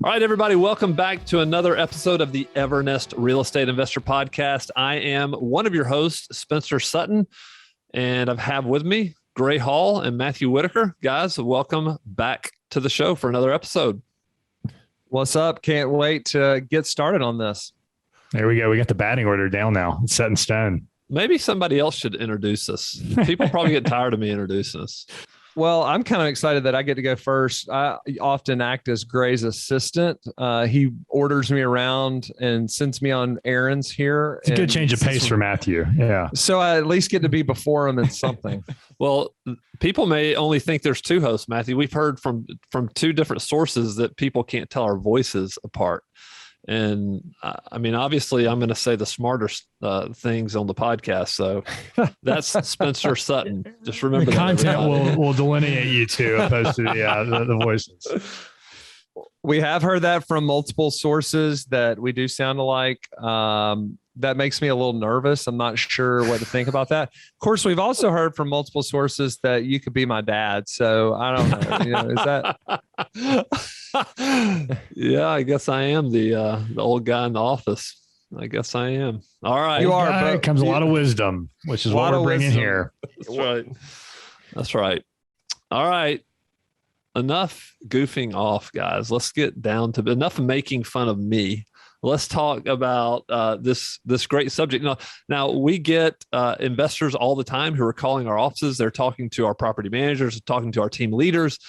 All right, everybody, welcome back to another episode of the Evernest Real Estate Investor Podcast. I am one of your hosts, Spencer Sutton, and I have with me Gray Hall and Matthew Whitaker. Guys, welcome back to the show for another episode. What's up? Can't wait to get started on this. There we go. We got the batting order down now. It's set in stone. Maybe somebody else should introduce us. People probably get tired of me introducing us. Well, I'm kind of excited that I get to go first. I often act as Gray's assistant. He orders me around and sends me on errands here. It's a good change of pace for Matthew. Yeah. So I at least get to be before him in something. Well, people may only think there's two hosts, Matthew. We've heard from two different sources that people can't tell our voices apart. And I mean, obviously, I'm going to say the smarter things on the podcast. So that's Spencer Sutton. Just remember the content that will delineate you two opposed to the voices. We have heard that from multiple sources that we do sound alike. That makes me a little nervous. I'm not sure what to think about that. Of course, we've also heard from multiple sources that you could be my dad. So I don't know. Is that? Yeah, I guess I am the old guy in the office. I guess I am. All right. You are, but comes a lot of wisdom, which is what we're bringing here. That's right. That's right. All right. Enough goofing off, guys. Let's get down to enough making fun of me. Let's talk about this great subject. Now we get investors all the time who are calling our offices. They're talking to our property managers, talking to our team leaders,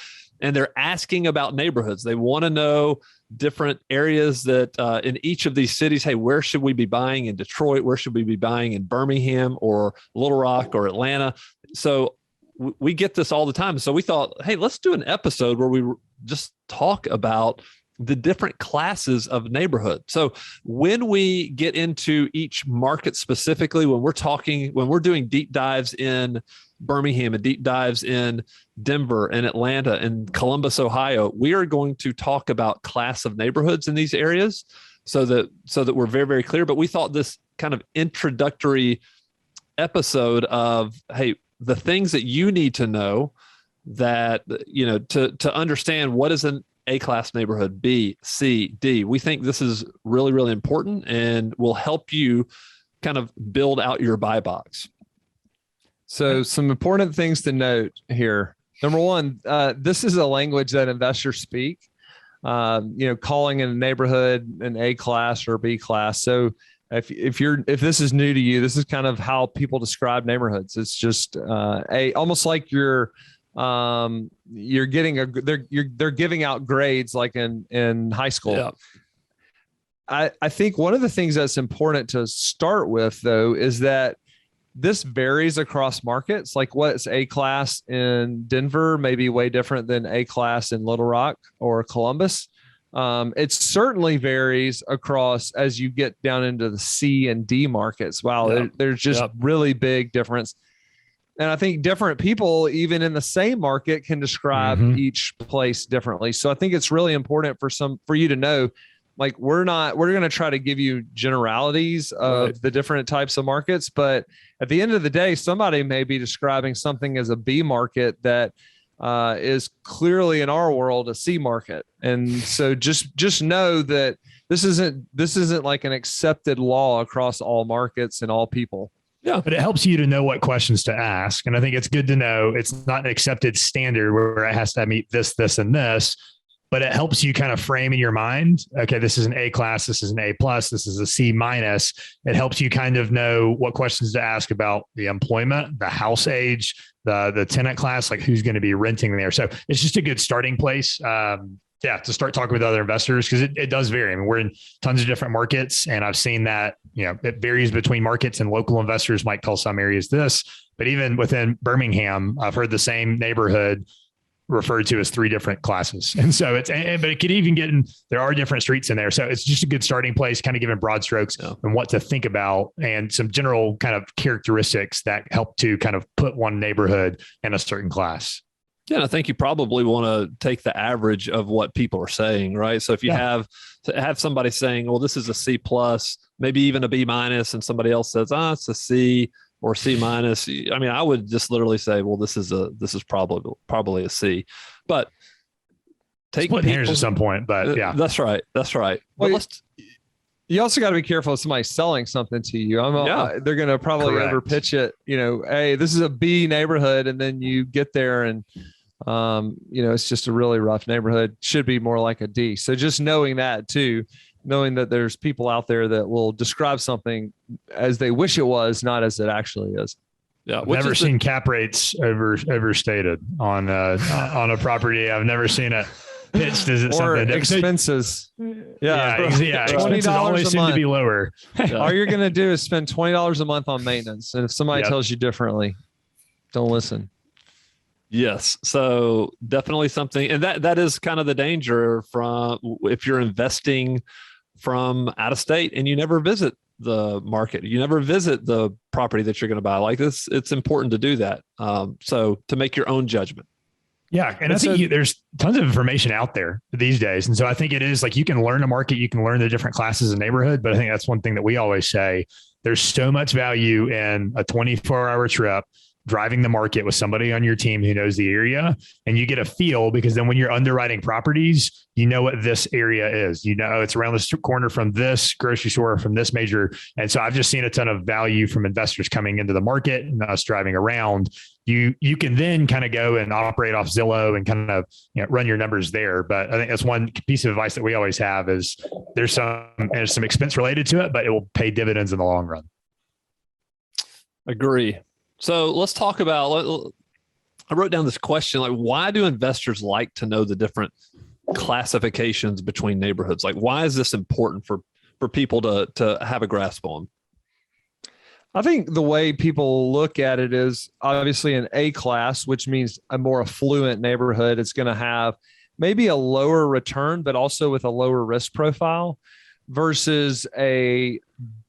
and they're asking about neighborhoods. They want to know different areas that in each of these cities. Hey, where should we be buying in Detroit? Where should we be buying in Birmingham or Little Rock or Atlanta? So we get this all the time. So we thought, hey, let's do an episode where we just talk about the different classes of neighborhood. So when we get into each market specifically, when we're doing deep dives in Birmingham and deep dives in Denver and Atlanta and Columbus, Ohio, we are going to talk about class of neighborhoods in these areas so that we're very, very clear. But we thought this kind of introductory episode of, hey, the things that you need to know that, to understand what is an A-class neighborhood, B, C, D. We think this is really, really important and will help you kind of build out your buy box. So some important things to note here. Number one, this is a language that investors speak, calling in a neighborhood an A-class or B class. So if this is new to you, this is kind of how people describe neighborhoods. It's just almost like they're giving out grades like in high school. Yeah. I think one of the things that's important to start with, though, is that this varies across markets. Like what's A class in Denver may be way different than A class in Little Rock or Columbus. It certainly varies across as you get down into the C and D markets. Wow, yeah. There's just really big difference. And I think different people, even in the same market, can describe each place differently. So I think it's really important for you to know, like we're going to try to give you generalities of the different types of markets, but at the end of the day, somebody may be describing something as a B market that is clearly in our world a C market. And so just know that this isn't like an accepted law across all markets and all people. Yeah, but it helps you to know what questions to ask. And I think it's good to know it's not an accepted standard where it has to meet this, and this, but it helps you kind of frame in your mind, okay, this is an A class, this is an A plus, this is a C minus. It helps you kind of know what questions to ask about the employment, the house age, the tenant class, like who's going to be renting there. So it's just a good starting place. To start talking with other investors, because it does vary. I mean, we're in tons of different markets, and I've seen that, it varies between markets, and local investors might call some areas this, but even within Birmingham, I've heard the same neighborhood referred to as three different classes. And so but it could even there are different streets in there. So it's just a good starting place, kind of giving broad strokes and what to think about and some general kind of characteristics that help to kind of put one neighborhood in a certain class. Yeah, I think you probably want to take the average of what people are saying, right? So if you have somebody saying, well, this is a C plus, maybe even a B minus, and somebody else says, it's a C or C minus. I mean, I would just literally say, well, this is probably a C. But take splitting hairs at some point, but yeah, that's right. Well, you also got to be careful if somebody's selling something to you. They're going to probably overpitch it. Hey, this is a B neighborhood, and then you get there and it's just a really rough neighborhood. Should be more like a D. So just knowing that too, knowing that there's people out there that will describe something as they wish it was, not as it actually is. Yeah, I've never seen cap rates overstated on a property. I've never seen it pitched as it's something expenses. Yeah. Expenses always seem to be lower. All you're going to do is spend $20 a month on maintenance, and if somebody tells you differently, don't listen. Yes. So definitely something, and that is kind of the danger from if you're investing from out of state and you never visit the market, you never visit the property that you're going to buy. Like this, it's important to do that. So to make your own judgment. Yeah. And I think there's tons of information out there these days. And so I think it is like, you can learn a market, you can learn the different classes of neighborhood, but I think that's one thing that we always say, there's so much value in a 24-hour trip, driving the market with somebody on your team who knows the area, and you get a feel, because then when you're underwriting properties, you know what this area is, it's around the corner from this grocery store, from this major. And so I've just seen a ton of value from investors coming into the market and us driving around. You can then kind of go and operate off Zillow and kind of run your numbers there. But I think that's one piece of advice that we always have is there's some expense related to it, but it will pay dividends in the long run. Agree. So let's talk about, I wrote down this question, like, why do investors like to know the different classifications between neighborhoods? Like, why is this important for people to have a grasp on? I think the way people look at it is obviously an A class, which means a more affluent neighborhood. It's going to have maybe a lower return, but also with a lower risk profile, versus a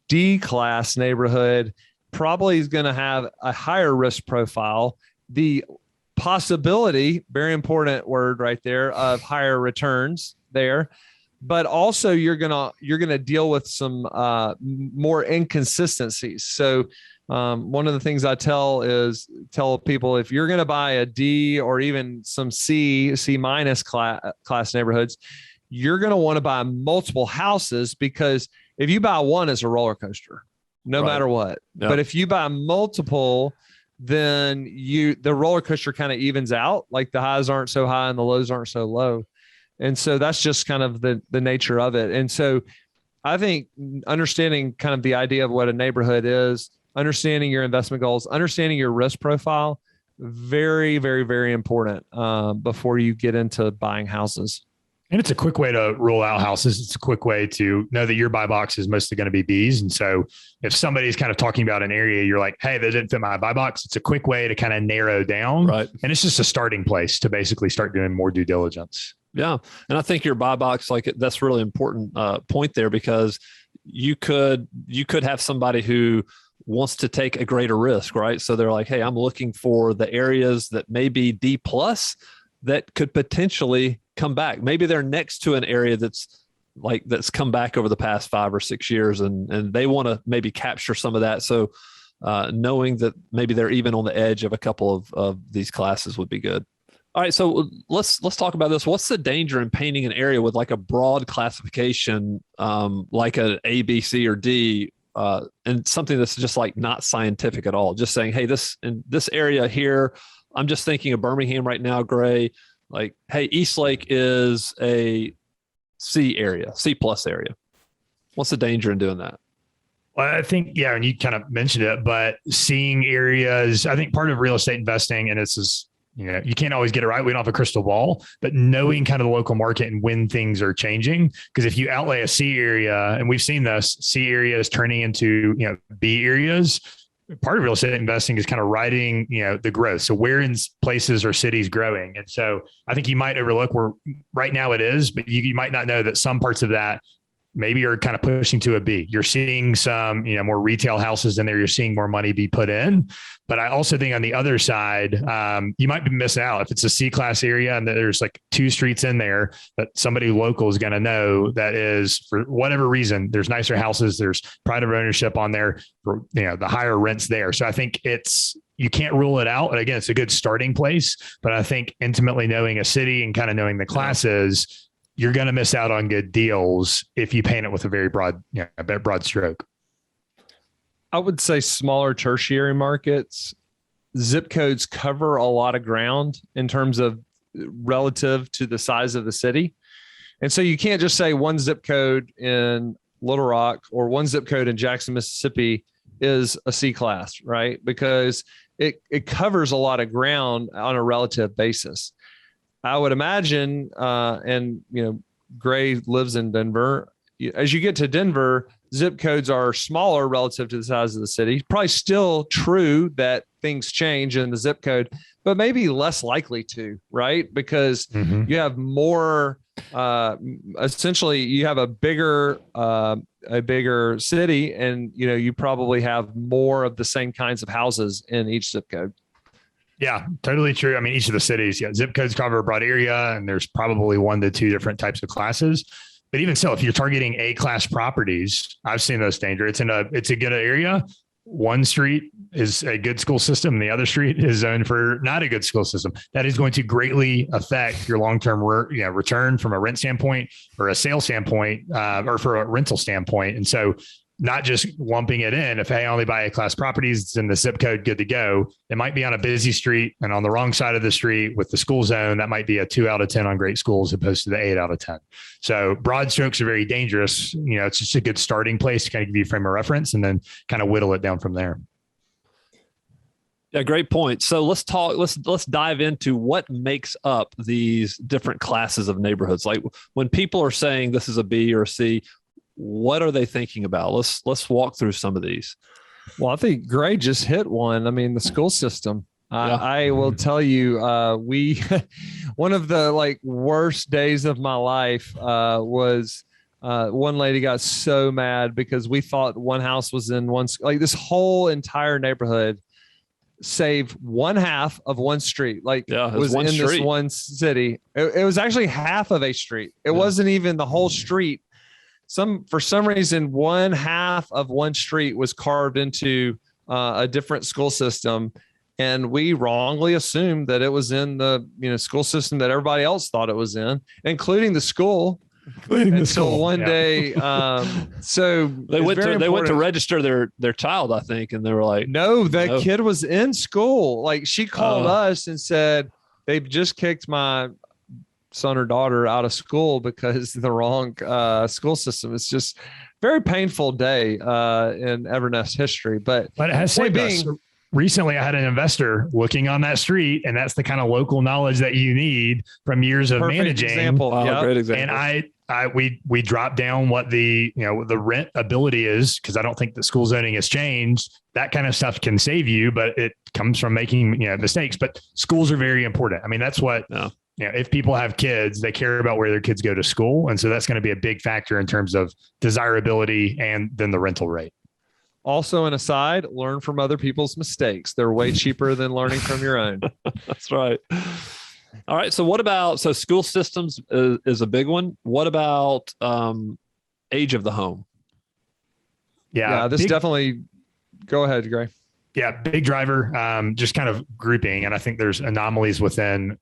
D class neighborhood probably is going to have a higher risk profile. The possibility, very important word right there, of higher returns there, but also you're gonna deal with some more inconsistencies. So one of the things I tell people, if you're going to buy a D or even some C minus class neighborhoods, you're going to want to buy multiple houses, because if you buy one, it's a roller coaster. No matter what. Yep. But if you buy multiple, then the roller coaster kind of evens out. Like the highs aren't so high and the lows aren't so low. And so that's just kind of the nature of it. And so I think understanding kind of the idea of what a neighborhood is, understanding your investment goals, understanding your risk profile, very, very, very important before you get into buying houses. And it's a quick way to rule out houses. It's a quick way to know that your buy box is mostly going to be Bs. And so if somebody's kind of talking about an area, you're like, hey, that didn't fit my buy box. It's a quick way to kind of narrow down. Right. And it's just a starting place to basically start doing more due diligence. Yeah. And I think your buy box, that's really important point there, because you could have somebody who wants to take a greater risk, right? So they're like, hey, I'm looking for the areas that may be D plus that could potentially come back. Maybe they're next to an area that's come back over the past 5 or 6 years, and they want to maybe capture some of that. So knowing that maybe they're even on the edge of a couple of these classes would be good. All right. So let's talk about this. What's the danger in painting an area with like a broad classification, like an A, B, C, or D, and something that's just like not scientific at all? Just saying, hey, in this area here, I'm just thinking of Birmingham right now, Gray. Like, hey, Eastlake is a C area, C plus area. What's the danger in doing that? Well, I think, and you kind of mentioned it, but seeing areas, I think part of real estate investing, and this is, you can't always get it right. We don't have a crystal ball, but knowing kind of the local market and when things are changing. Because if you outlay a C area, and we've seen this, C areas turning into, B areas, part of real estate investing is kind of riding, the growth. So where in places or cities growing? And so I think you might overlook where right now it is, but you might not know that some parts of that maybe are kind of pushing to a B. You're seeing some, more retail houses in there. You're seeing more money be put in. But I also think on the other side, you might be missing out. If it's a C class area and there's like 2 streets in there that somebody local is going to know, that is, for whatever reason, there's nicer houses, there's pride of ownership on there, for, the higher rents there. So I think it's you can't rule it out. And again, it's a good starting place, but I think intimately knowing a city and kind of knowing the classes, you're going to miss out on good deals if you paint it with a very broad, broad stroke. I would say smaller tertiary markets, zip codes cover a lot of ground in terms of relative to the size of the city. And so you can't just say one zip code in Little Rock or one zip code in Jackson, Mississippi is a C class, right? Because it covers a lot of ground on a relative basis. I would imagine, and Gray lives in Denver. As you get to Denver, zip codes are smaller relative to the size of the city. Probably still true that things change in the zip code, but maybe less likely to, right? Because you have more, essentially you have a bigger city, and you probably have more of the same kinds of houses in each zip code. Yeah, totally true. I mean, each of the cities, zip codes cover a broad area, and there's probably 1 to 2 different types of classes. But even so, if you're targeting A-class properties, I've seen those danger. It's a good area. One street is a good school system, and the other street is zoned for not a good school system. That is going to greatly affect your long-term return from a rent standpoint or a sales standpoint, or for a rental standpoint. And so not just lumping it in. If I only buy A-class properties, it's in the zip code, good to go. It might be on a busy street and on the wrong side of the street with the school zone. That might be a 2 out of 10 on great schools, opposed to the 8 out of 10. So broad strokes are very dangerous. It's just a good starting place to kind of give you a frame of reference and then kind of whittle it down from there. Yeah, great point. So let's dive into what makes up these different classes of neighborhoods. Like when people are saying this is a B or a C, what are they thinking about? Let's walk through some of these. Well, I think Gray just hit one. I mean, the school system. I will tell you, we one of the worst days of my life was one lady got so mad because we thought one house was in one, this whole entire neighborhood, save one half of one street. Was in street. This one city. It was actually half of a street. It wasn't even the whole street. For some reason, one half of one street was carved into a different school system, and we wrongly assumed that it was in the school system that everybody else thought it was in, including the school. Until one day, so they went to register their child, I think, and they were like, "No, that kid was in school." She called us and said they've just kicked my son or daughter out of school because the wrong school system. It's just very painful day in Evernest history. But it has saved us. Recently, I had an investor looking on that street, and that's the kind of local knowledge that you need from years of managing. Example. Great example. And we dropped down what the rent ability is, because I don't think the school zoning has changed. That kind of stuff can save you, but it comes from making mistakes. But schools are very important. I mean, that's what. If people have kids, they care about where their kids go to school. And so that's going to be a big factor in terms of desirability and then the rental rate. Also, an aside, learn from other people's mistakes. They're way cheaper than learning from your own. That's right. All right. So school systems is a big one. What about age of the home? Yeah, this definitely, go ahead, Gray. Yeah, big driver, just kind of grouping. And I think there's anomalies within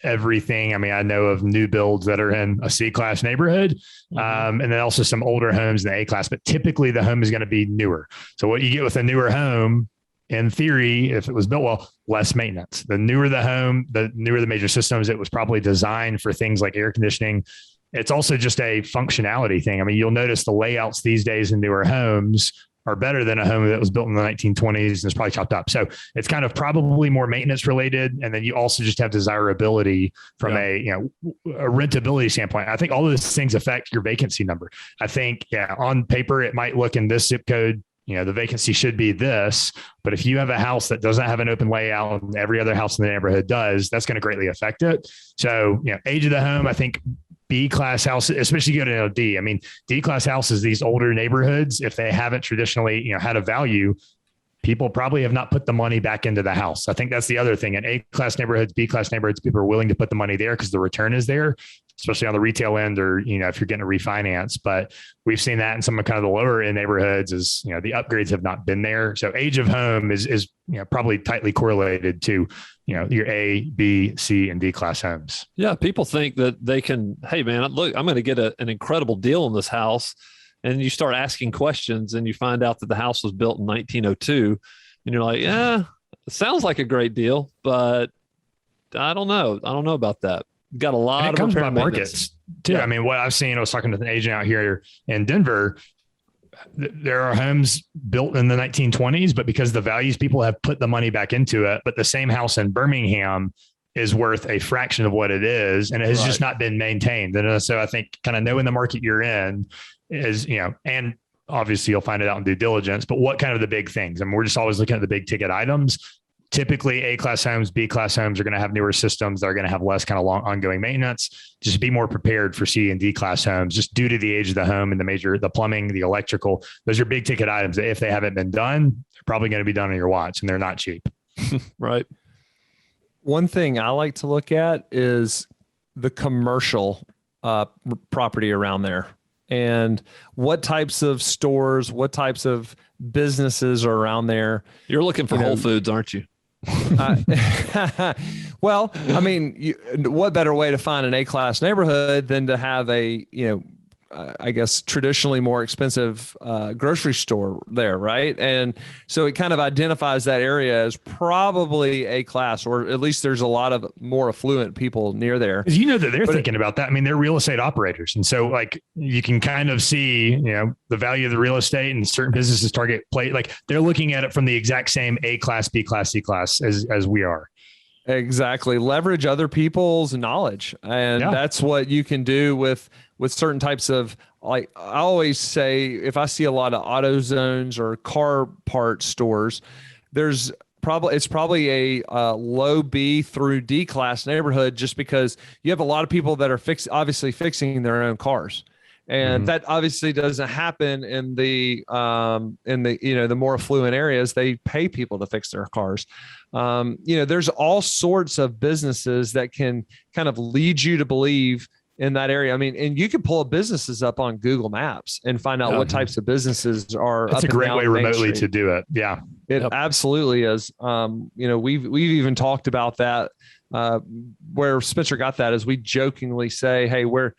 everything. I mean, I know of new builds that are in a C-class neighborhood, and then also some older homes in the A-class, but typically the home is going to be newer. So what you get with a newer home, in theory, if it was built well, less maintenance. The newer the home, the newer the major systems, it was probably designed for things like air conditioning. It's also just a functionality thing. I mean, you'll notice the layouts these days in newer homes are better than a home that was built in the 1920s and is probably chopped up. So it's kind of probably more maintenance related. And then you also just have desirability from a rentability standpoint. I think all of these things affect your vacancy number. I think, on paper, it might look in this zip code, the vacancy should be this, but if you have a house that doesn't have an open layout and every other house in the neighborhood does, that's going to greatly affect it. So, age of the home, I think B-class houses, especially go to D. I mean, D-class houses, these older neighborhoods, if they haven't traditionally, had a value, people probably have not put the money back into the house. I think that's the other thing. In A-class neighborhoods, B-class neighborhoods, people are willing to put the money there because the return is there. especially on the retail end, or, if you're getting a refinance. But we've seen that in some of kind of the lower end neighborhoods is, the upgrades have not been there. So age of home is probably tightly correlated to, your A, B, C, and D class homes. Yeah. People think that they can, hey man, look, I'm going to get an incredible deal on this house. And you start asking questions and you find out that the house was built in 1902. And you're like, yeah, it sounds like a great deal, but I don't know. I don't know about that. Got a lot of comes by markets too. Yeah. I mean, what I've seen, I was talking to an agent out here in Denver. There are homes built in the 1920s, but because the values, people have put the money back into it. But the same house in Birmingham is worth a fraction of what it is, and it has just not been maintained. And so I think kind of knowing the market you're in is, and obviously you'll find it out in due diligence, but what kind of the big things? I mean, we're just always looking at the big ticket items. Typically A-class homes, B-class homes are going to have newer systems that are going to have less kind of long ongoing maintenance. Just be more prepared for C and D-class homes, just due to the age of the home and the plumbing, the electrical. Those are big ticket items that if they haven't been done, they're probably going to be done on your watch, and they're not cheap. Right. One thing I like to look at is the commercial property around there, and what types of stores, what types of businesses are around there. You're looking for Whole Foods, aren't you? Well, I mean, what better way to find an A-class neighborhood than to have a, I guess, traditionally more expensive grocery store there, right? And so it kind of identifies that area as probably A-class, or at least there's a lot of more affluent people near there. That they're thinking about that. I mean, they're real estate operators. And so like you can kind of see, the value of the real estate, and certain businesses target like they're looking at it from the exact same A-class, B-class, C-class as we are. Exactly. Leverage other people's knowledge. And that's what you can do with certain types of, like I always say, if I see a lot of auto zones or car part stores, it's probably a low B through D class neighborhood, just because you have a lot of people that are obviously fixing their own cars. And that obviously doesn't happen in the the more affluent areas. They pay people to fix their cars. There's all sorts of businesses that can kind of lead you to believe in that area. I mean, and you can pull businesses up on Google Maps and find out what types of businesses are. That's a great way remotely to do it. Yeah, it absolutely is. We've even talked about that. Where Spencer got that is we jokingly say, hey, where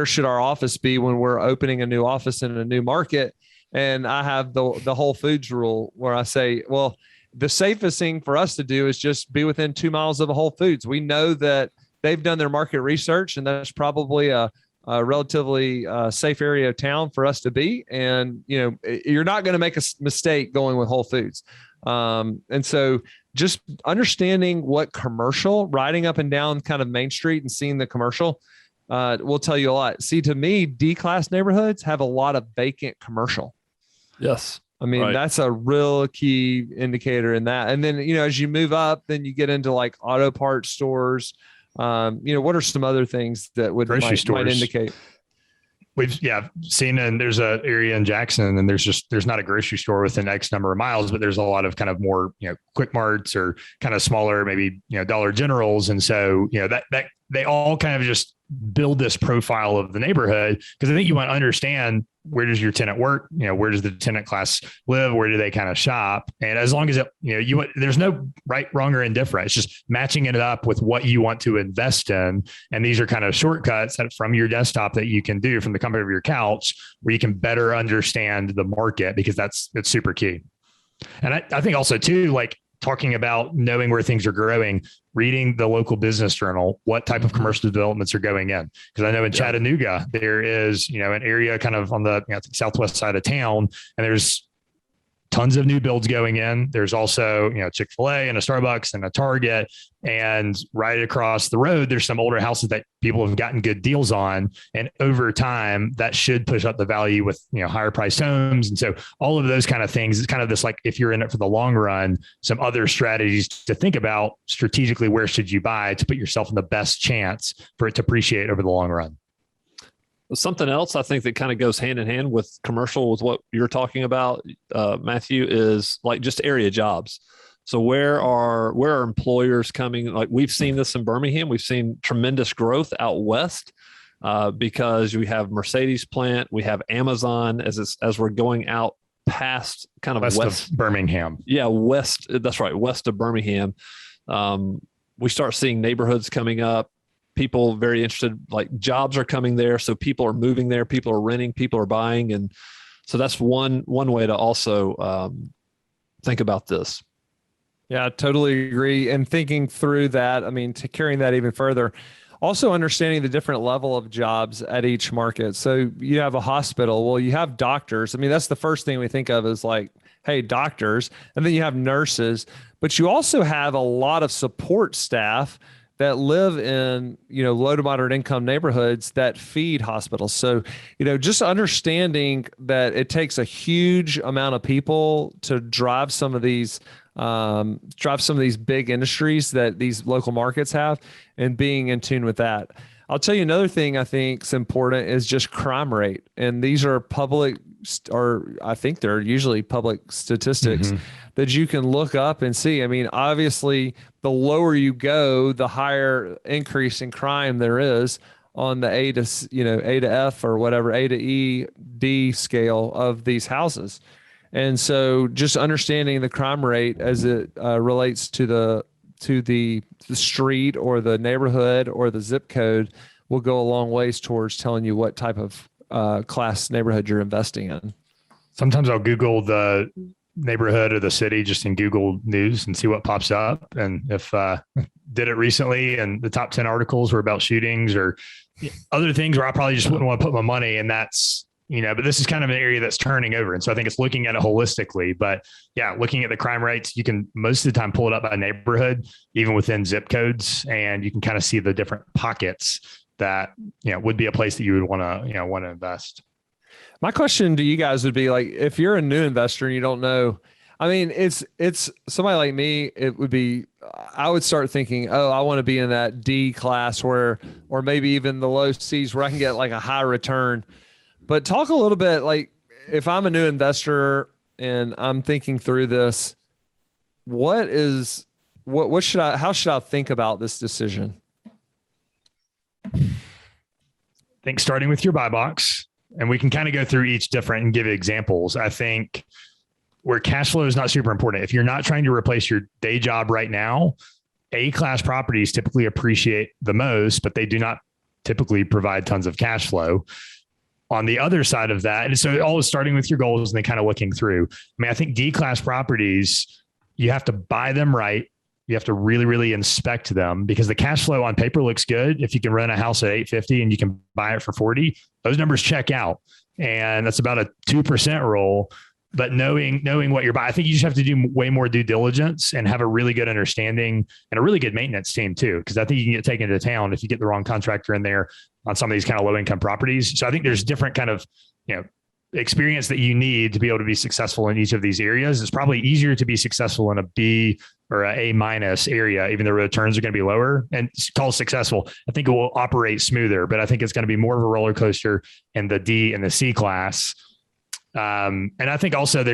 should our office be when we're opening a new office in a new market? And I have the Whole Foods rule where I say, well, the safest thing for us to do is just be within 2 miles of a Whole Foods. We know that they've done their market research, and that's probably a relatively safe area of town for us to be. And, you're not going to make a mistake going with Whole Foods. And so just understanding what commercial, riding up and down kind of Main Street and seeing the commercial will tell you a lot. See, to me, D-class neighborhoods have a lot of vacant commercial. Yes. I mean, that's a real key indicator in that. And then, as you move up, then you get into like auto parts stores. What are some other things that might indicate? We've seen, and there's a area in Jackson, and there's not a grocery store within X number of miles, but there's a lot of kind of more, quick marts or kind of smaller, maybe, Dollar Generals. And so, that they all kind of just build this profile of the neighborhood, because I think you want to understand, where does your tenant work? Where does the tenant class live? Where do they kind of shop? And as long as there's no right, wrong, or indifferent. It's just matching it up with what you want to invest in. And these are kind of shortcuts from your desktop that you can do from the comfort of your couch, where you can better understand the market, because that's super key. And I think also too, like talking about knowing where things are growing, reading the local business journal, what type of commercial developments are going in. Because I know in Chattanooga, there is, an area kind of on the southwest side of town, and there's tons of new builds going in. There's also, Chick-fil-A and a Starbucks and a Target, and right across the road, there's some older houses that people have gotten good deals on. And over time, that should push up the value with, higher priced homes. And so all of those kind of things, it's kind of this, like, if you're in it for the long run, some other strategies to think about strategically, where should you buy to put yourself in the best chance for it to appreciate over the long run. Something else I think that kind of goes hand in hand with commercial, with what you're talking about, Matthew, is like just area jobs. So where are employers coming? Like we've seen this in Birmingham. We've seen tremendous growth out west because we have Mercedes plant, we have Amazon as we're going out past kind of west of Birmingham. Yeah, west. That's right, west of Birmingham. We start seeing neighborhoods coming up. People very interested, like jobs are coming there, so people are moving there. People are renting. People are buying, and so that's one way to also think about this. Yeah, I totally agree. And thinking through that, I mean, to carrying that even further, also understanding the different level of jobs at each market. So you have a hospital, well, you have doctors. I mean, that's the first thing we think of is like, hey, doctors, and then you have nurses, but you also have a lot of support staff that live in, low to moderate income neighborhoods that feed hospitals. So, just understanding that it takes a huge amount of people to drive some of these big industries that these local markets have, and being in tune with that. I'll tell you another thing I think is important is just crime rate. And these are public, or I think they're usually public statistics that you can look up and see. I mean, obviously, the lower you go, the higher increase in crime there is on the A to F or whatever, A to E, D scale of these houses. And so just understanding the crime rate as it relates to the street or the neighborhood or the zip code will go a long ways towards telling you what type of class neighborhood you're investing in. Sometimes I'll Google the neighborhood or the city just in Google News and see what pops up. And if did it recently and the top 10 articles were about shootings or other things where I probably just wouldn't want to put my money. And that's, but this is kind of an area that's turning over. And so I think it's looking at it holistically, but yeah, looking at the crime rates, you can most of the time pull it up by neighborhood, even within zip codes. And you can kind of see the different pockets that, would be a place that you would want to invest. My question to you guys would be like, if you're a new investor and you don't know, I mean, it's somebody like me, it would be, I would start thinking, oh, I want to be in that D class or maybe even the low C's where I can get like a high return. But talk a little bit, like if I'm a new investor and I'm thinking through this, how should I think about this decision? I think starting with your buy box, and we can kind of go through each different and give examples. I think where cash flow is not super important. If you're not trying to replace your day job right now, A-class properties typically appreciate the most, but they do not typically provide tons of cash flow. On the other side of that, and so all is starting with your goals and then kind of looking through. I mean, I think D-class properties, you have to buy them right. You have to really, really inspect them because the cash flow on paper looks good. If you can rent a house at 850 and you can buy it for 40, those numbers check out. And that's about a 2% roll. But knowing what you're buying, I think you just have to do way more due diligence and have a really good understanding and a really good maintenance team too. Because I think you can get taken to town if you get the wrong contractor in there on some of these kind of low income properties. So I think there's different kind of, experience that you need to be able to be successful in each of these areas. It's probably easier to be successful in a B or a A- area, even though returns are going to be lower and called successful. I think it will operate smoother, but I think it's going to be more of a roller coaster in the D and the C class. And I think also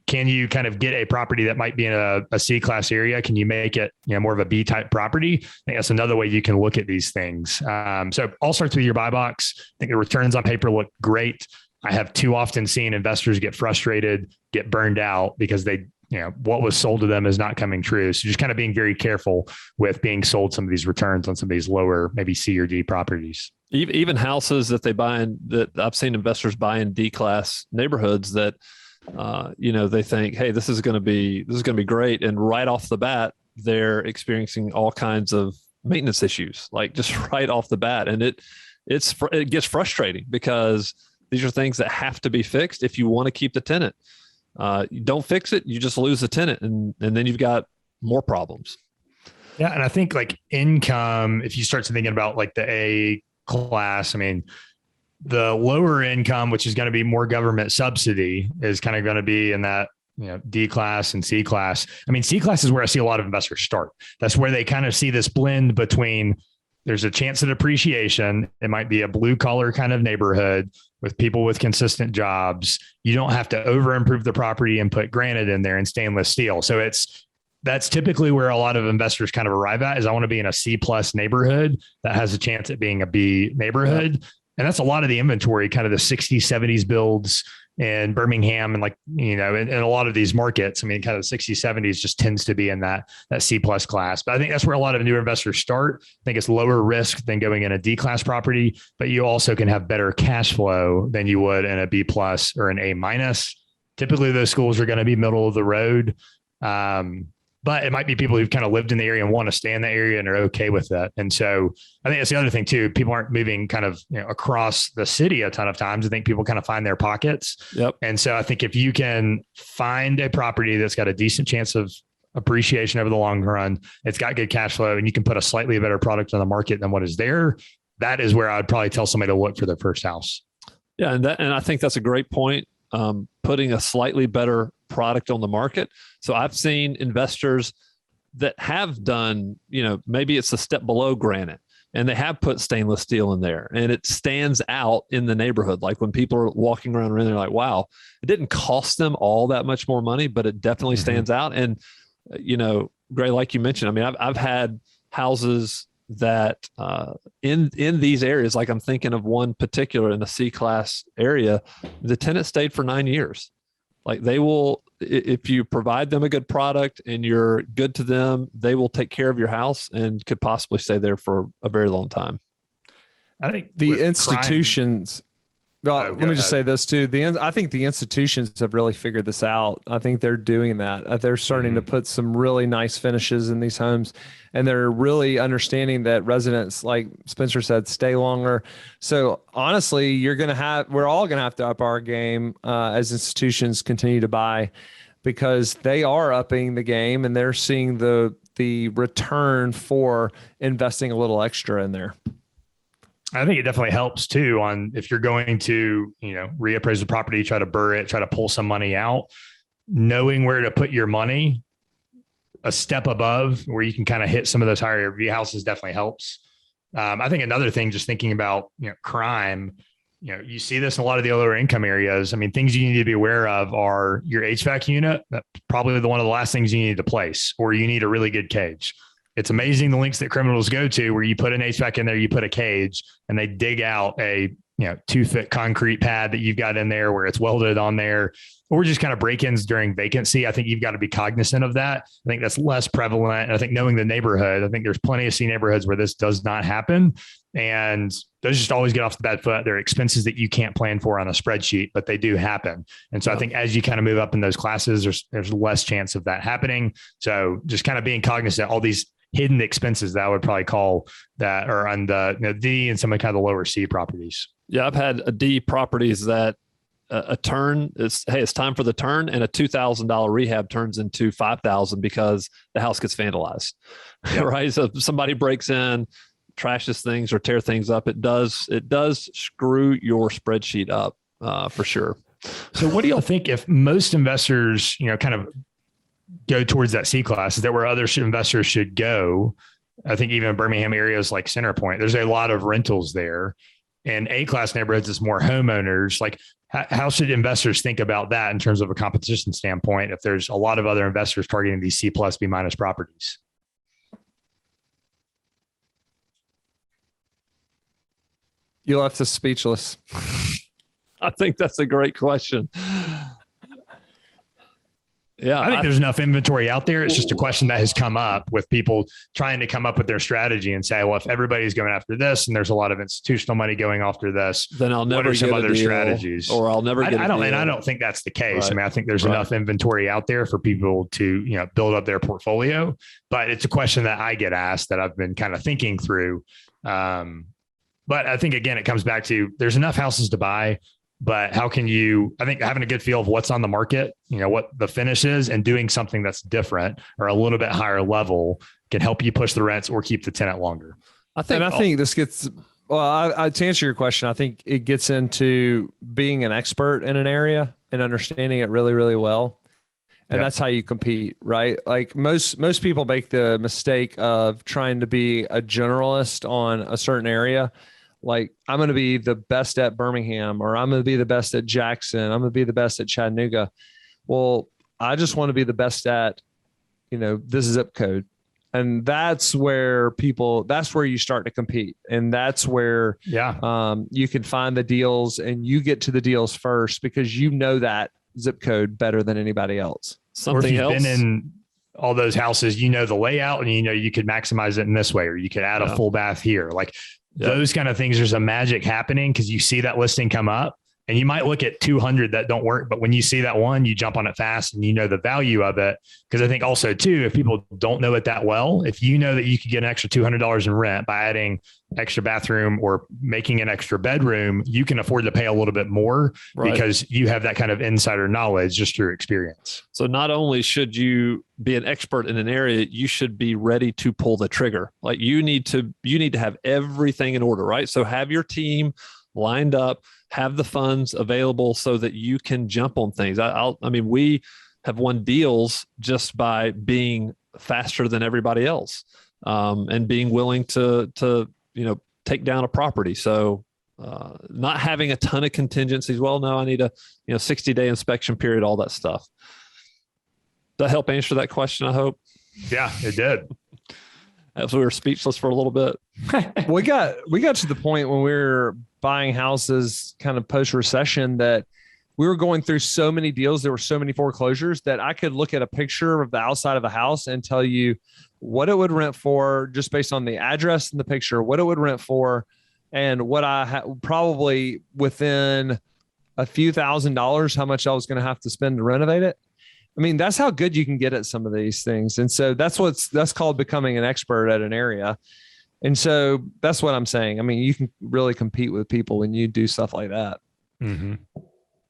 can you kind of get a property that might be in a C class area? Can you make it, more of a B type property? I think that's another way you can look at these things. So all starts with your buy box. I think the returns on paper look great. I have too often seen investors get frustrated, get burned out because what was sold to them is not coming true. So just kind of being very careful with being sold some of these returns on some of these lower, maybe C or D properties. Even houses that they buy in, that I've seen investors buy in D class neighborhoods that, they think, hey, this is going to be great. And right off the bat, they're experiencing all kinds of maintenance issues, like just right off the bat. And it gets frustrating because these are things that have to be fixed if you want to keep the tenant. You don't fix it, you just lose the tenant, and then you've got more problems. Yeah, and I think like income, if you start to thinking about like the A class, I mean, the lower income, which is going to be more government subsidy, is kind of going to be in that D class and C class. I mean, C class is where I see a lot of investors start. That's where they kind of see this blend between there's a chance at appreciation. It might be a blue collar kind of neighborhood with people with consistent jobs. You don't have to over improve the property and put granite in there and stainless steel. So it's that's typically where a lot of investors kind of arrive at is I want to be in a C plus neighborhood that has a chance at being a B neighborhood. Yep. And that's a lot of the inventory, kind of the 60s, 70s builds in Birmingham and in a lot of these markets. I mean, kind of the 60s, 70s just tends to be in that C plus class. But I think that's where a lot of newer investors start. I think it's lower risk than going in a D class property, but you also can have better cash flow than you would in a B plus or an A minus. Typically those schools are going to be middle of the road. But it might be people who've kind of lived in the area and want to stay in the area and are okay with that. And so I think that's the other thing too. People aren't moving kind of across the city a ton of times. I think people kind of find their pockets. Yep. And so I think if you can find a property that's got a decent chance of appreciation over the long run, it's got good cash flow, and you can put a slightly better product on the market than what is there, that is where I'd probably tell somebody to look for their first house. Yeah. And I think that's a great point. Putting a slightly better product on the market. So I've seen investors that have done, maybe it's a step below granite, and they have put stainless steel in there, and it stands out in the neighborhood. Like when people are walking around, they're like, wow, it didn't cost them all that much more money, but it definitely stands out. And, Gray, like you mentioned, I mean, I've had houses that in these areas, like I'm thinking of one particular in the C class area, the tenant stayed for 9 years. Like they will, if you provide them a good product and you're good to them, they will take care of your house and could possibly stay there for a very long time. I think the institutions, let me just say this too. I think the institutions have really figured this out. I think they're doing that. They're starting to put some really nice finishes in these homes, and they're really understanding that residents, like Spencer said, stay longer. So honestly, we're all going to have to up our game as institutions continue to buy, because they are upping the game and they're seeing the return for investing a little extra in there. I think it definitely helps too on if you're going to, reappraise the property, try to burr it, try to pull some money out, knowing where to put your money a step above where you can kind of hit some of those higher ARV houses definitely helps. I think another thing, just thinking about, crime, you see this in a lot of the lower income areas. I mean, things you need to be aware of are your HVAC unit. That's probably one of the last things you need to place, or you need a really good cage. It's amazing the links that criminals go to where you put an HVAC in there, you put a cage, and they dig out a 2-foot concrete pad that you've got in there where it's welded on there, or just kind of break-ins during vacancy. I think you've got to be cognizant of that. I think that's less prevalent. And I think knowing the neighborhood, I think there's plenty of C neighborhoods where this does not happen. And those just always get off the bad foot. They're expenses that you can't plan for on a spreadsheet, but they do happen. And so I think as you kind of move up in those classes, there's less chance of that happening. So just kind of being cognizant, all these hidden expenses that I would probably call that are on the D and some of kind of the lower C properties. Yeah, I've had a D properties that a turn is, hey, it's time for the turn, and a $2,000 rehab turns into $5,000 because the house gets vandalized. Yep. Right? So if somebody breaks in, trashes things or tear things up, it does screw your spreadsheet up for sure. So what do y'all think if most investors, kind of go towards that C class? Is that where other investors should go? I think even in Birmingham areas like Center Point, there's a lot of rentals there. And A class neighborhoods is more homeowners. Like how should investors think about that in terms of a competition standpoint if there's a lot of other investors targeting these C plus, B minus properties? You left us speechless. I think that's a great question. Yeah, I think there's enough inventory out there. It's just a question that has come up with people trying to come up with their strategy and say, well, if everybody's going after this and there's a lot of institutional money going after this, then I'll never get some other strategies, or I'll never get. I don't think that's the case. Right. I mean, I think there's enough inventory out there for people to, build up their portfolio, but it's a question that I get asked that I've been kind of thinking through. But I think, again, it comes back to there's enough houses to buy. But how can I think having a good feel of what's on the market, what the finish is, and doing something that's different or a little bit higher level can help you push the rents or keep the tenant longer. I think this gets, to answer your question, I think it gets into being an expert in an area and understanding it really, really well. And that's how you compete, right? Like most people make the mistake of trying to be a generalist on a certain area. Like, I'm going to be the best at Birmingham, or I'm going to be the best at Jackson. I'm going to be the best at Chattanooga. Well, I just want to be the best at this zip code. And that's where you start to compete. And that's where you can find the deals, and you get to the deals first because you know that zip code better than anybody else. Or if you've been in all those houses, the layout, and you could maximize it in this way, or you could add a full bath here. Like those kind of things, there's a magic happening because you see that listing come up. And you might look at 200 that don't work, but when you see that one, you jump on it fast and you know the value of it. Because I think also too, if people don't know it that well, if you know that you could get an extra $200 in rent by adding extra bathroom or making an extra bedroom, you can afford to pay a little bit more because you have that kind of insider knowledge just through experience. So not only should you be an expert in an area, you should be ready to pull the trigger. Like you need to have everything in order, right? So have your team lined up, have the funds available so that you can jump on things. We have won deals just by being faster than everybody else, and being willing to take down a property. So not having a ton of contingencies. Well, no, I need a 60-day inspection period, all that stuff. Does that help answer that question? I hope. Yeah, it did. As we were speechless for a little bit. we got to the point when we were buying houses kind of post-recession that we were going through so many deals. There were so many foreclosures that I could look at a picture of the outside of a house and tell you what it would rent for just based on the address in the picture, what it would rent for, and what probably within a few $1,000s, how much I was going to have to spend to renovate it. I mean, that's how good you can get at some of these things. And so that's called becoming an expert at an area. And so that's what I'm saying. I mean, you can really compete with people when you do stuff like that. Mm-hmm.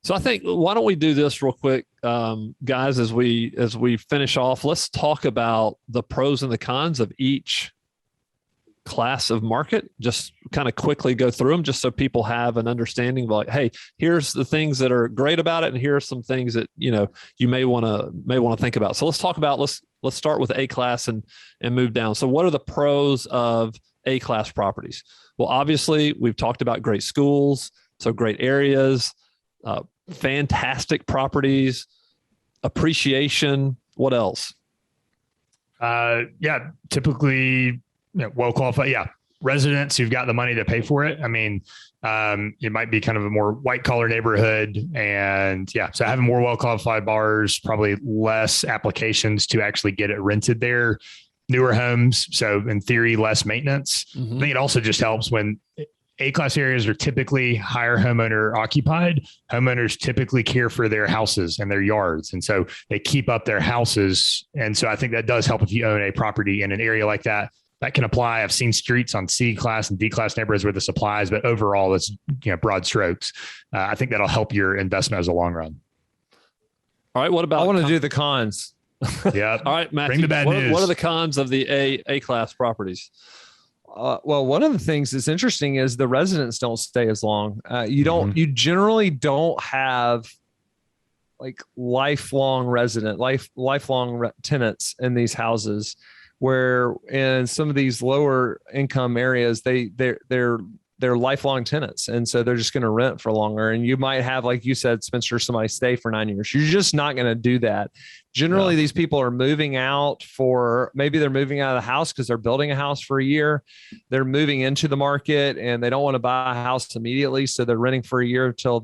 So I think, why don't we do this real quick, guys, as we finish off, let's talk about the pros and the cons of each class of market. Just kind of quickly go through them just so people have an understanding of like, hey, here's the things that are great about it, and here are some things that you may want to think about. So let's talk about let's start with A class and move down. So what are the pros of A class properties? Well, obviously we've talked about great schools, so great areas, fantastic properties, appreciation. What else? Typically well qualified. Yeah. Residents who've got the money to pay for it. I mean, it might be kind of a more white collar neighborhood, and so having more well qualified bars, probably less applications to actually get it rented there, newer homes. So in theory, less maintenance. Mm-hmm. I think it also just helps when A-class areas are typically higher homeowner occupied. Homeowners typically care for their houses and their yards. And so they keep up their houses. And so I think that does help if you own a property in an area like that. That can apply. I've seen streets on C class and D class neighborhoods where this applies, but overall it's broad strokes. I think that'll help your investment as a long run. All right. What about? I want to do the cons. Yeah. All right, Matthew. Bring the bad news. What are the cons of the A class properties? Well, one of the things that's interesting is the residents don't stay as long. You generally don't have like lifelong tenants in these houses, where in some of these lower income areas, they're lifelong tenants. And so they're just going to rent for longer. And you might have, like you said, Spencer, somebody stay for 9 years. You're just not going to do that. Generally, these people are moving out maybe they're moving out of the house because they're building a house for a year. They're moving into the market and they don't want to buy a house immediately. So they're renting for a year until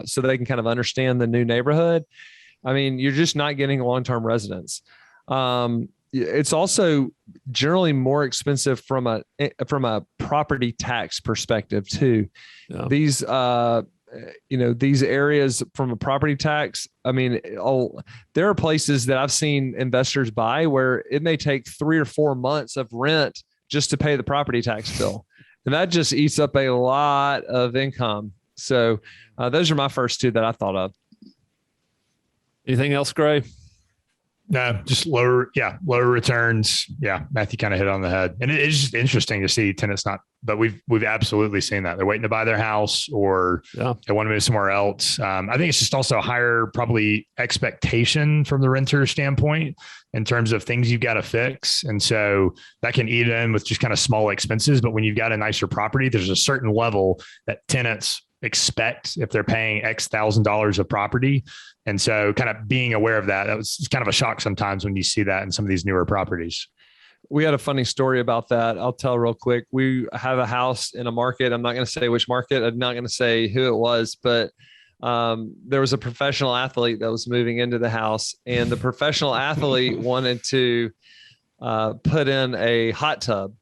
so they can kind of understand the new neighborhood. I mean, you're just not getting long-term residents. It's also generally more expensive from a property tax perspective too. Yeah. These areas from a property tax, I mean, there are places that I've seen investors buy where it may take 3 or 4 months of rent just to pay the property tax bill. And that just eats up a lot of income. So those are my first two that I thought of. Anything else, Gray? No, just lower returns. Yeah. Matthew kind of hit on the head. And it's just interesting to see tenants but we've absolutely seen that. They're waiting to buy their house or they want to move somewhere else. I think it's just also a higher probably expectation from the renter standpoint in terms of things you've got to fix. And so that can eat in with just kind of small expenses. But when you've got a nicer property, there's a certain level that tenants expect if they're paying X $1,000 of property. And so kind of being aware of that was kind of a shock sometimes when you see that in some of these newer properties. We had a funny story about that. I'll tell real quick. We have a house in a market. I'm not going to say which market. I'm not going to say who it was, but there was a professional athlete that was moving into the house, and the professional athlete wanted to put in a hot tub,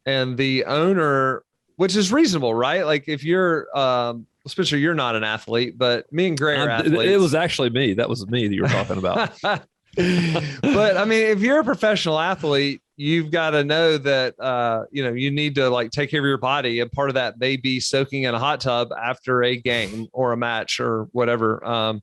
and the owner, which is reasonable, right? Like if you're, Spencer, you're not an athlete, but me and Gray are athletes. It was actually me. That was me that you were talking about. But I mean, if you're a professional athlete, you've got to know that, you need to like take care of your body. And part of that may be soaking in a hot tub after a game or a match or whatever.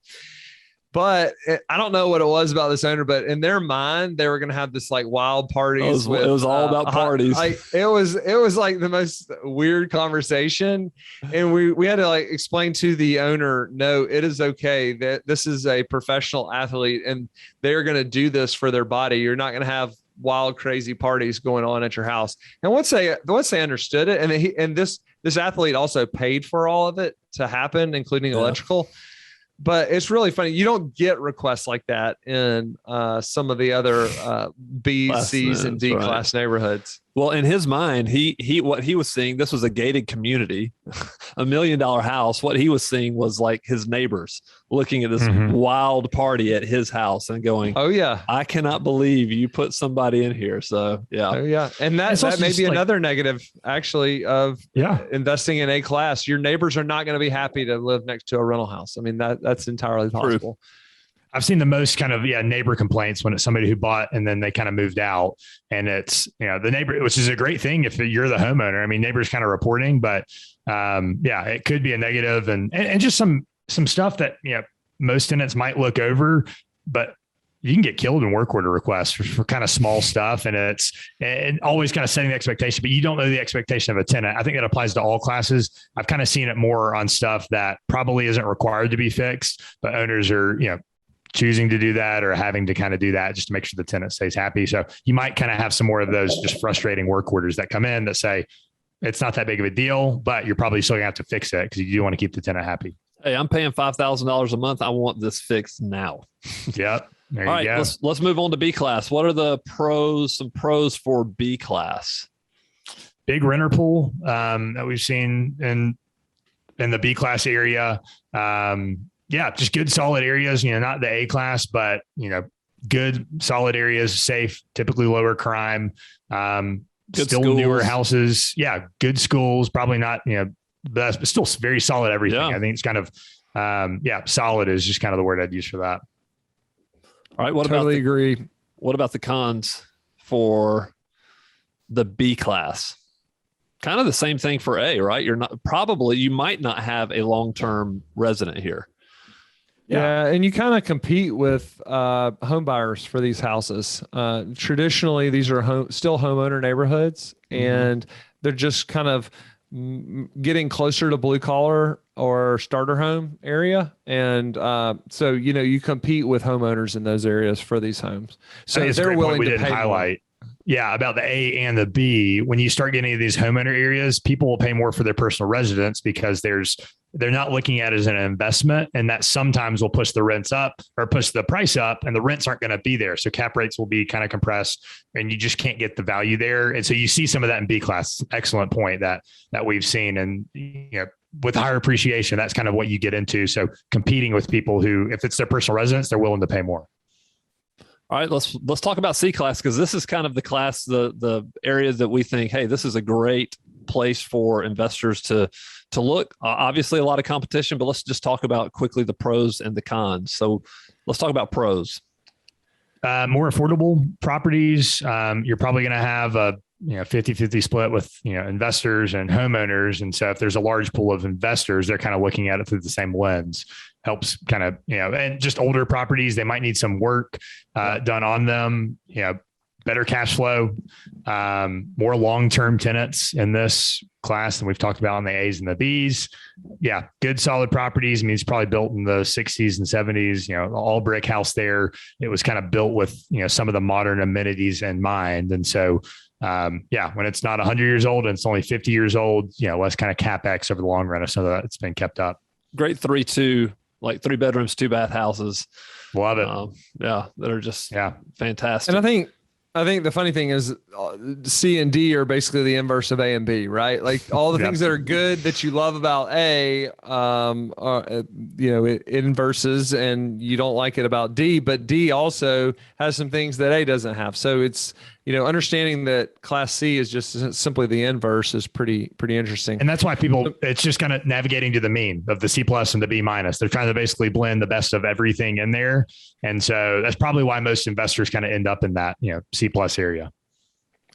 But I don't know what it was about this owner, but in their mind, they were going to have this like wild parties. It was all about parties. It was like the most weird conversation. And we had to like explain to the owner, no, it is okay that this is a professional athlete and they're going to do this for their body. You're not going to have wild, crazy parties going on at your house. And once they understood it, and this athlete also paid for all of it to happen, including electrical. But it's really funny. You don't get requests like that in some of the other B, C's, and D class neighborhoods. Well, in his mind, what he was seeing, this was a gated community, $1 million house. What he was seeing was like his neighbors looking at this wild party at his house and going, "Oh yeah, I cannot believe you put somebody in here." So yeah, oh yeah, and that may be another negative actually of investing in A class. Your neighbors are not going to be happy to live next to a rental house. I mean that's entirely possible. True. I've seen the most kind of neighbor complaints when it's somebody who bought and then they kind of moved out, and it's the neighbor, which is a great thing if you're the homeowner. I mean, neighbors kind of reporting, but it could be a negative and just some stuff that most tenants might look over, but you can get killed in work order requests for kind of small stuff, and it's always kind of setting the expectation, but you don't know the expectation of a tenant. I think that applies to all classes. I've kind of seen it more on stuff that probably isn't required to be fixed, but owners are choosing to do that or having to kind of do that just to make sure the tenant stays happy. So you might kind of have some more of those just frustrating work orders that come in that say it's not that big of a deal, but you're probably still gonna have to fix it because you do want to keep the tenant happy. Hey, I'm paying $5,000 a month. I want this fixed now. Yep. There All you right, go. let's move on to B class. What are the pros? Some pros for B class. Big renter pool that we've seen in the B class area. Just good solid areas, not the A class, but, good solid areas, safe, typically lower crime, still schools. Newer houses. Yeah. Good schools, probably not, best, but still very solid everything. Yeah. I think it's kind of, solid is just kind of the word I'd use for that. All right. Agree. What about the cons for the B class? Kind of the same thing for A, right? You might not have a long-term resident here. Yeah, and you kind of compete with home buyers for these houses. Traditionally, these are still homeowner neighborhoods, and they're just kind of getting closer to blue collar or starter home area. And so, you compete with homeowners in those areas for these homes. So they're willing to pay highlight. Yeah, about the A and the B. When you start getting into these homeowner areas, people will pay more for their personal residence because they're not looking at it as an investment, and that sometimes will push the rents up or push the price up, and the rents aren't going to be there. So cap rates will be kind of compressed, and you just can't get the value there. And so you see some of that in B class. Excellent point that we've seen, and with higher appreciation, that's kind of what you get into. So competing with people who, if it's their personal residence, they're willing to pay more. All right, let's talk about C class, because this is kind of the class, the areas that we think, hey, this is a great place for investors to look. Obviously, a lot of competition, but let's just talk about quickly the pros and the cons. So let's talk about pros. More affordable properties. You're probably going to have a 50-50 split with investors and homeowners. And so if there's a large pool of investors, they're kind of looking at it through the same lens. Helps kind of, and just older properties, they might need some work done on them, better cash flow, more long-term tenants in this class than we've talked about on the A's and the B's. Yeah. Good solid properties. I mean, it's probably built in the 60s and 70s, all brick house there. It was kind of built with, some of the modern amenities in mind. And so when it's not 100 years old and it's only 50 years old, less kind of CapEx over the long run. So that it's been kept up. Great 3-2, like 3 bedrooms, 2 bath houses. Love it. That are just fantastic. And I think the funny thing is C and D are basically the inverse of A and B, right? Like all the things that are good that you love about A, it inverses and you don't like it about D, but D also has some things that A doesn't have. So it's, understanding that class C is just simply the inverse is pretty interesting. And that's why it's just kind of navigating to the mean of the C+ and the B-. They're trying to basically blend the best of everything in there. And so that's probably why most investors kind of end up in that, C+ area.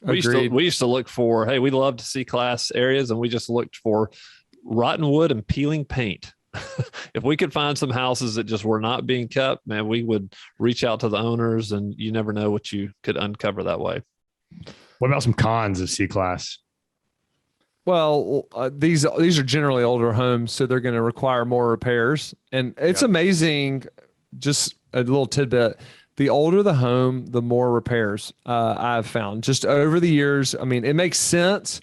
We used to look for, hey, we loved C-class areas, and we just looked for rotten wood and peeling paint. If we could find some houses that just were not being kept, man, we would reach out to the owners, and you never know what you could uncover that way. What about some cons of C-class? Well, these are generally older homes, so they're going to require more repairs. And it's amazing, just a little tidbit, the older the home, the more repairs I've found just over the years. I mean, it makes sense.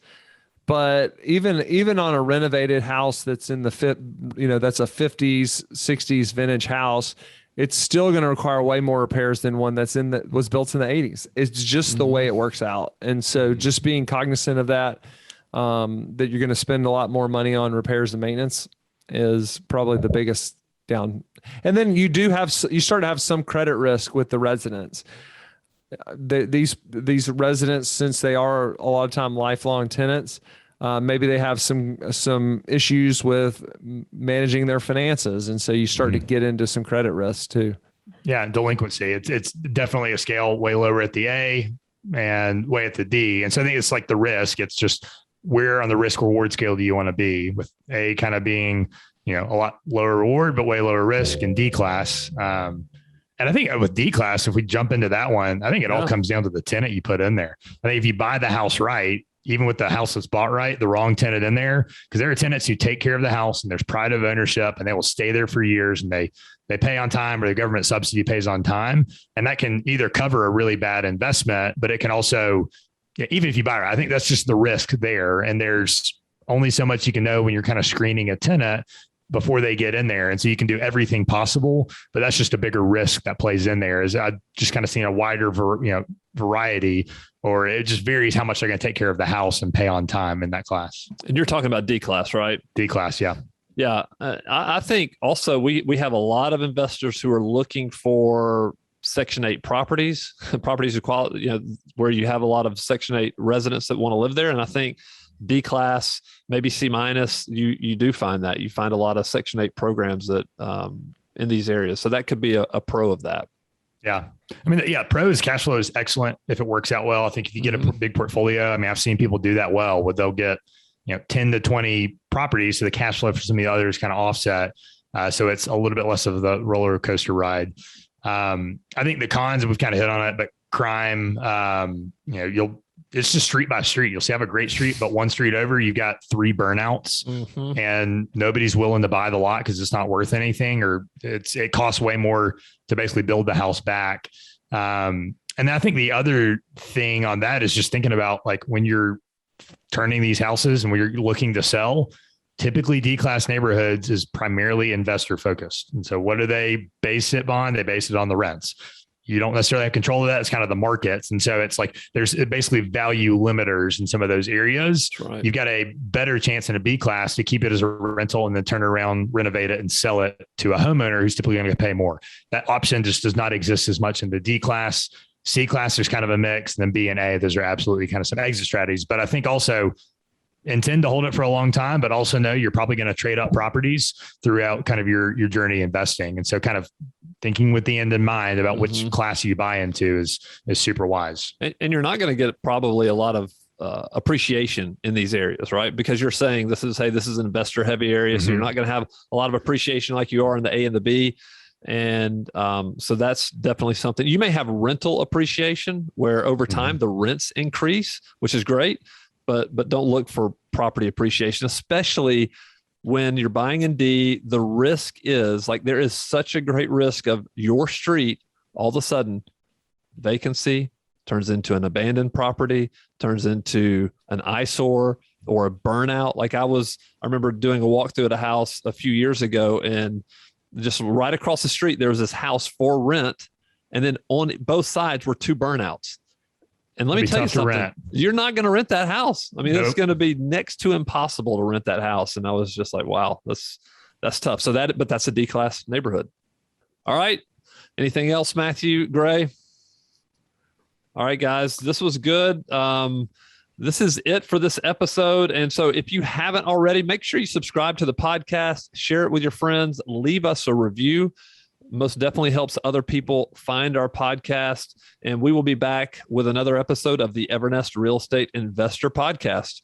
But even on a renovated house that's in that's a 50s, 60s vintage house, it's still going to require way more repairs than one was built in the 80s. It's just the way it works out. And so just being cognizant of that you're going to spend a lot more money on repairs and maintenance is probably the biggest down. And then you start to have some credit risk with the residents. These residents, since they are a lot of time lifelong tenants, maybe they have some issues with managing their finances, and so you start to get into some credit risks too. Yeah, delinquency. It's definitely a scale way lower at the A and way at the D, and so I think it's like the risk. It's just where on the risk reward scale do you want to be, with A kind of being a lot lower reward but way lower risk, and D class. And I think with D class, if we jump into that one, I think it all comes down to the tenant you put in there. I think if you buy the house right, even with the house that's bought right, the wrong tenant in there, because there are tenants who take care of the house and there's pride of ownership and they will stay there for years, and they pay on time, or the government subsidy pays on time. And that can either cover a really bad investment, but it can also, even if you buy it, I think that's just the risk there. And there's only so much you can know when you're kind of screening a tenant before they get in there. And so you can do everything possible, but that's just a bigger risk that plays in there. Is I've just kind of seen a wider variety, or it just varies how much they're going to take care of the house and pay on time in that class. And you're talking about D class, right? D class. Yeah. Yeah. I think also we have a lot of investors who are looking for Section 8 properties of quality, where you have a lot of Section 8 residents that want to live there. And I think D class, maybe C-, you do find that. You find a lot of Section 8 programs that in these areas. So that could be a pro of that. Yeah. I mean, pros, cash flow is excellent if it works out well. I think if you get a big portfolio, I mean, I've seen people do that well, where they'll get 10 to 20 properties, so the cash flow for some of the others kind of offset. So it's a little bit less of the roller coaster ride. I think the cons, we've kind of hit on it, but crime, it's just street by street. You'll have a great street, but one street over, you've got 3 burnouts, and nobody's willing to buy the lot because it's not worth anything, or it costs way more to basically build the house back. And I think the other thing on that is just thinking about, like, when you're turning these houses and when you're looking to sell, typically D-class neighborhoods is primarily investor focused. And so what do they base it on? They base it on the rents. You don't necessarily have control of that. It's kind of the markets. And so it's like, there's basically value limiters in some of those areas. Right. You've got a better chance in a B class to keep it as a rental and then turn around, renovate it, and sell it to a homeowner who's typically going to pay more. That option just does not exist as much in the D class. C class, there's kind of a mix. And then B and A, those are absolutely kind of some exit strategies. But I think also intend to hold it for a long time, but also know you're probably going to trade up properties throughout kind of your journey investing. And so kind of thinking with the end in mind about which class you buy into is super wise. And you're not going to get probably a lot of appreciation in these areas, right? Because you're saying this is an investor heavy area. So you're not going to have a lot of appreciation like you are in the A and the B. And so that's definitely something. You may have rental appreciation where over time the rents increase, which is great, but don't look for property appreciation, especially when you're buying in D. The risk is, like, there is such a great risk of your street all of a sudden vacancy, turns into an abandoned property, turns into an eyesore or a burnout. Like I remember doing a walkthrough at a house a few years ago, and just right across the street, there was this house for rent. And then on both sides were 2 burnouts. And let me tell you something, you're not going to rent that house. I mean, It's going to be next to impossible to rent that house. And I was just like, wow, that's tough. But that's a D-class neighborhood. All right. Anything else, Matthew Gray? All right, guys, this was good. This is it for this episode. And so if you haven't already, make sure you subscribe to the podcast, share it with your friends, leave us a review. Most definitely helps other people find our podcast. And we will be back with another episode of the Evernest Real Estate Investor Podcast.